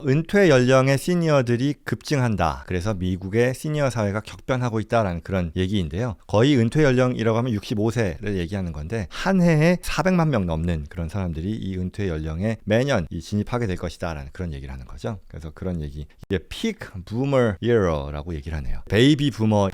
은퇴 연령의 시니어들이 급증한다. 그래서 미국의 시니어 사회가 격변하고 있다라는 그런 얘기인데요. 거의 은퇴 연령이라고 하면 65세를 얘기하는 건데 한 해에 400만 명 넘는 그런 사람들이 이 은퇴 연령에 매년 진입하게 될 것이다라는 그런 얘기를 하는 거죠. 그래서 그런 얘기. 이게 peak boomer era라고 얘기를 하네요. 베이비 부머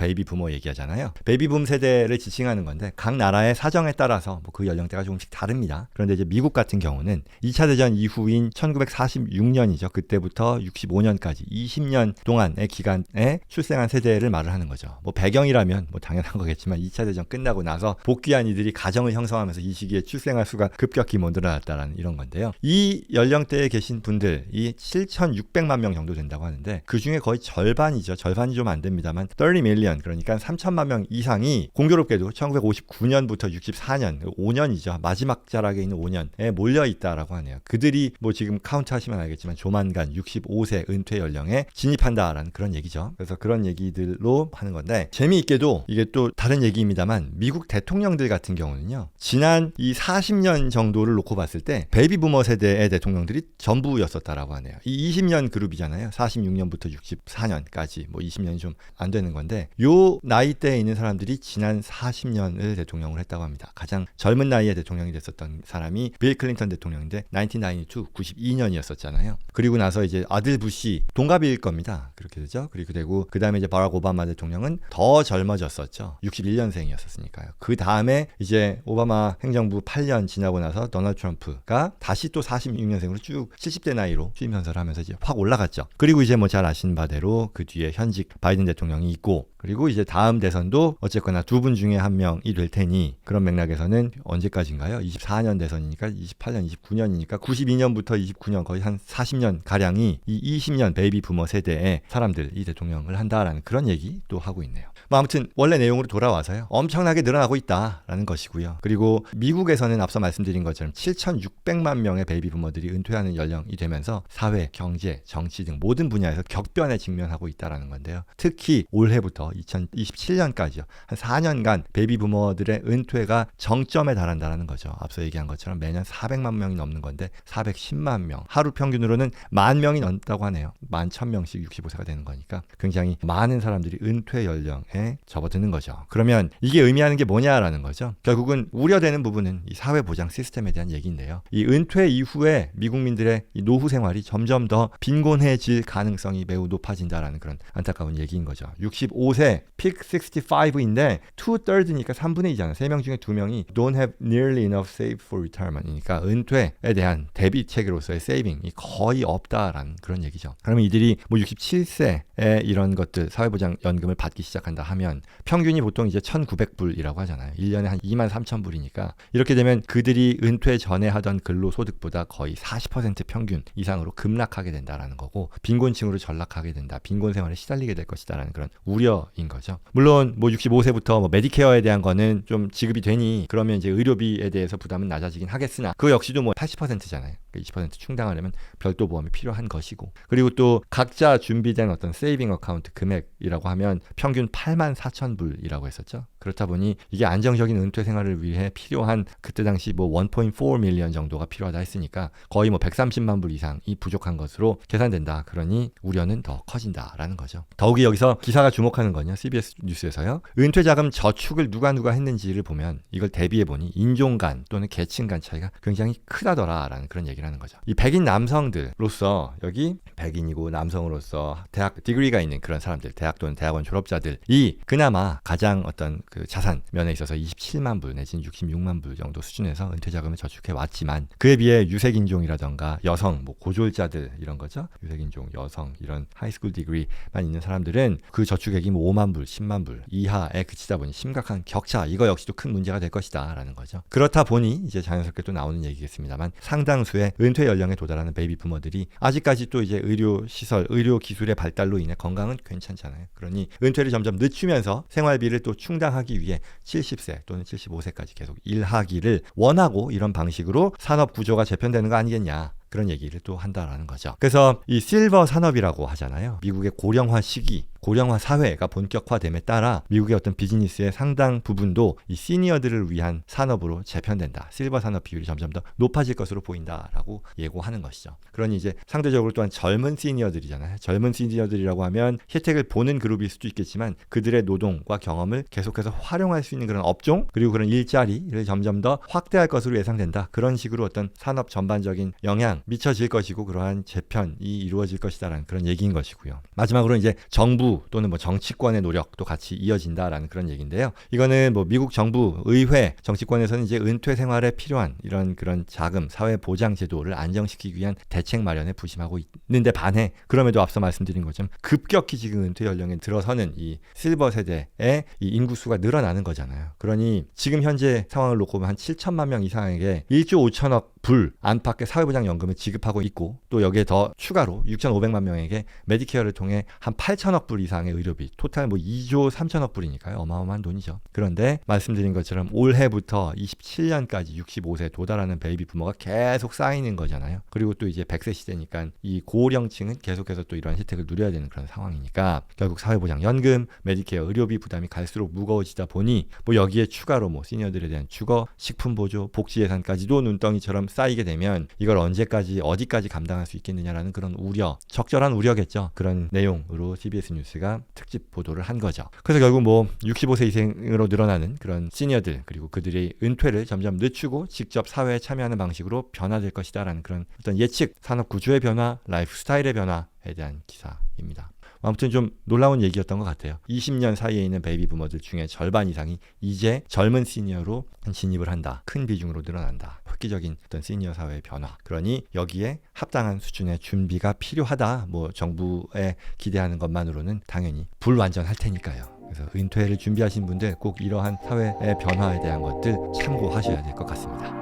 얘기하잖아요. 베이비 붐 세대를 지칭하는 건데 각 나라의 사정에 따라서 그 연령대가 조금씩 다릅니다. 그런데 이제 미국 같은 경우는 2차 대전 이후인 1946년이죠. 그때부터 65년까지 20년 동안의 기간에 출생한 세대를 말을 하는 거죠. 배경이라면 당연한 거겠지만 2차 대전 끝나고 나서 복귀한 이들이 가정을 형성하면서 이 시기에 출생할 수가 급격히 늘어났다라는 이런 건데요. 이 연령대에 계신 분들이 7,600만 명 정도 된다고 하는데 그 중에 거의 절반이죠. 절반이 좀 안 됩니다만 30 밀리언 그러니까 3천만 명 이상이 공교롭게도 1959년부터 64년 5년이죠. 마지막 자락에 있는 5년에 몰려 있다라고 하네요. 그들이 지금 카운트 하시면 알겠지만 조만간 65세 은퇴 연령에 진입한다라는 그런 얘기죠. 그래서 그런 얘기들로 하는 건데 재미있게도 이게 또 다른 얘기입니다만 미국 대통령들 같은 경우는요. 지난 이 40년 정도를 놓고 봤을 때 베이비 부머 세대의 대통령들이 전부였었다라고 하네요. 이 20년 그룹이잖아요. 46년부터 64년까지 20년이 좀 안 되는 건데 요 나이대에 있는 사람들이 지난 40년을 대통령을 했다고 합니다. 가장 젊은 나이에 대통령이 됐었던 사람이 빌 클린턴 대통령인데 1992, 92년이었었잖아요. 그리고 나서 이제 아들 부시 동갑일 겁니다. 그렇게 되죠. 그리고 되고 그 다음에 이제 바락 오바마 대통령은 더 젊어졌었죠. 61년생이었으니까요. 그 다음에 이제 오바마 행정부 8년 지나고 나서 도널드 트럼프가 다시 또 46년생으로 쭉 70대 나이로 취임 선서를 하면서 이제 확 올라갔죠. 그리고 이제 잘 아시는 바대로 그 뒤에 현직 바이든 대통령이 있고 그리고 이제 다음 대선도 어쨌거나 두 분 중에 한 명이 될 테니 그런 맥락에서는 언제까지인가요? 24년 대선이니까 28년, 29년이니까 92년부터 29년 거의 한 40년 가량이 이 20년 베이비 부머 세대의 사람들이 대통령을 한다라는 그런 얘기 또 하고 있네요. 아무튼 원래 내용으로 돌아와서요. 엄청나게 늘어나고 있다라는 것이고요. 그리고 미국에서는 앞서 말씀드린 것처럼 7,600만 명의 베이비 부머들이 은퇴하는 연령이 되면서 사회, 경제, 정치 등 모든 분야에서 격변에 직면하고 있다라는 건데요. 특히 올해부터 2027년까지요. 한 4년간 베이비 부머들의 은퇴가 정점에 달한다는 거죠. 앞서 얘기한 것처럼 매년 400만 명이 넘는 건데 410만 명. 하루 평균으로는 10,000명이 넘다고 하네요. 11,000명씩 65세가 되는 거니까 굉장히 많은 사람들이 은퇴 연령에 접어드는 거죠. 그러면 이게 의미하는 게 뭐냐라는 거죠. 결국은 우려되는 부분은 이 사회보장 시스템에 대한 얘기인데요. 이 은퇴 이후에 미국민들의 이 노후 생활이 점점 더 빈곤해질 가능성이 매우 높아진다라는 그런 안타까운 얘기인 거죠. 65세 픽 65인데 2/3니까 3분의 2잖아요. 3명 중에 2명이 don't have nearly enough save for retirement이니까 은퇴에 대한 대비 체계로서의 세이빙이 거의 없다라는 그런 얘기죠. 그러면 이들이 67세에 이런 것들 사회보장연금을 받기 시작한다 하면 평균이 보통 이제 1,900불이라고 하잖아요. 1년에 한 23,000불이니까 이렇게 되면 그들이 은퇴 전에 하던 근로소득보다 거의 40% 평균 이상으로 급락하게 된다라는 거고 빈곤층으로 전락하게 된다. 빈곤 생활에 시달리게 될 것이다라는 그런 우려인 거죠. 물론 65세부터 메디케어에 대한 거는 좀 지급이 되니 그러면 이제 의료비에 대해서 부담은 낮아지긴 하겠으나 그 역시도 80%잖아요. 20% 충당하려면 별도 보험이 필요한 것이고 그리고 또 각자 준비된 어떤 세이빙 어카운트 금액이라고 하면 평균 84,000불이라고 했었죠. 그렇다 보니 이게 안정적인 은퇴 생활을 위해 필요한 그때 당시 1.4 밀리언 정도가 필요하다 했으니까 거의 130만 불 이상이 부족한 것으로 계산된다. 그러니 우려는 더 커진다라는 거죠. 더욱이 여기서 기사가 주목하는 건요. CBS 뉴스에서요. 은퇴자금 저축을 누가 했는지를 보면 이걸 대비해 보니 인종 간 또는 계층 간 차이가 굉장히 크다더라라는 그런 얘기를 하는 거죠. 이 백인 남성들로서 여기 백인이고 남성으로서 대학 디그리가 있는 그런 사람들, 대학 또는 대학원 졸업자들이 그나마 가장 어떤 그 자산 면에 있어서 27만 불 내지는 66만 불 정도 수준에서 은퇴자금을 저축해 왔지만 그에 비해 유색인종이라던가 여성, 고졸자들 이런 거죠. 유색인종, 여성 이런 하이스쿨 디그리만 있는 사람들은 그 저축액이 5만 불, 10만 불 이하에 그치다 보니 심각한 격차 이거 역시도 큰 문제가 될 것이다라는 거죠. 그렇다 보니 이제 자연스럽게 또 나오는 얘기겠습니다만 상당수의 은퇴 연령에 도달하는 베이비 부머들이 아직까지 또 이제 의료 시설, 의료 기술의 발달로 인해 건강은 괜찮잖아요. 그러니 은퇴를 점점 늦추면서 생활비를 또 충당하기 위해 70세 또는 75세까지 계속 일하기를 원하고 이런 방식으로 산업 구조가 재편되는 거 아니겠냐. 그런 얘기를 또 한다라는 거죠. 그래서 이 실버 산업이라고 하잖아요. 미국의 고령화 시기, 고령화 사회가 본격화됨에 따라 미국의 어떤 비즈니스의 상당 부분도 이 시니어들을 위한 산업으로 재편된다. 실버 산업 비율이 점점 더 높아질 것으로 보인다라고 예고하는 것이죠. 그러니 이제 상대적으로 또한 젊은 시니어들이잖아요. 젊은 시니어들이라고 하면 혜택을 보는 그룹일 수도 있겠지만 그들의 노동과 경험을 계속해서 활용할 수 있는 그런 업종 그리고 그런 일자리를 점점 더 확대할 것으로 예상된다. 그런 식으로 어떤 산업 전반적인 영향 미쳐질 것이고 그러한 재편이 이루어질 것이다라는 그런 얘기인 것이고요. 마지막으로 이제 정부 또는 뭐 정치권의 노력도 같이 이어진다라는 그런 얘기인데요. 이거는 뭐 미국 정부, 의회, 정치권에서는 이제 은퇴 생활에 필요한 이런 그런 자금, 사회 보장 제도를 안정시키기 위한 대책 마련에 부심하고 있는데 반해 그럼에도 앞서 말씀드린 것처럼 급격히 지금 은퇴 연령에 들어서는 이 실버 세대의 이 인구수가 늘어나는 거잖아요. 그러니 지금 현재 상황을 놓고 보면 한 7천만 명 이상에게 1조 5천억 불 안팎의 사회보장연금을 지급하고 있고 또 여기에 더 추가로 6,500만 명에게 메디케어를 통해 한 8천억 불 이상의 의료비 토탈 뭐 2조 3천억 불이니까요. 어마어마한 돈이죠. 그런데 말씀드린 것처럼 올해부터 27년까지 65세 도달하는 베이비 부머가 계속 쌓이는 거잖아요. 그리고 또 이제 100세 시대니까 이 고령층은 계속해서 또 이런 혜택을 누려야 되는 그런 상황이니까 결국 사회보장연금, 메디케어 의료비 부담이 갈수록 무거워지다 보니 뭐 여기에 추가로 뭐 시니어들에 대한 주거, 식품보조, 복지예산까지도 눈덩이처럼 쌓이게 되면 이걸 언제까지 어디까지 감당할 수 있겠느냐라는 그런 우려, 적절한 우려겠죠. 그런 내용으로 CBS 뉴스가 특집 보도를 한 거죠. 그래서 결국 뭐 65세 이상으로 늘어나는 그런 시니어들 그리고 그들의 은퇴를 점점 늦추고 직접 사회에 참여하는 방식으로 변화될 것이다라는 그런 어떤 예측, 산업 구조의 변화, 라이프 스타일의 변화에 대한 기사입니다. 아무튼 좀 놀라운 얘기였던 것 같아요. 20년 사이에 있는 베이비 부머들 중에 절반 이상이 이제 젊은 시니어로 진입을 한다. 큰 비중으로 늘어난다. 획기적인 어떤 시니어 사회의 변화. 그러니 여기에 합당한 수준의 준비가 필요하다. 뭐 정부에 기대하는 것만으로는 당연히 불완전할 테니까요. 그래서 은퇴를 준비하신 분들 꼭 이러한 사회의 변화에 대한 것들 참고하셔야 될 것 같습니다.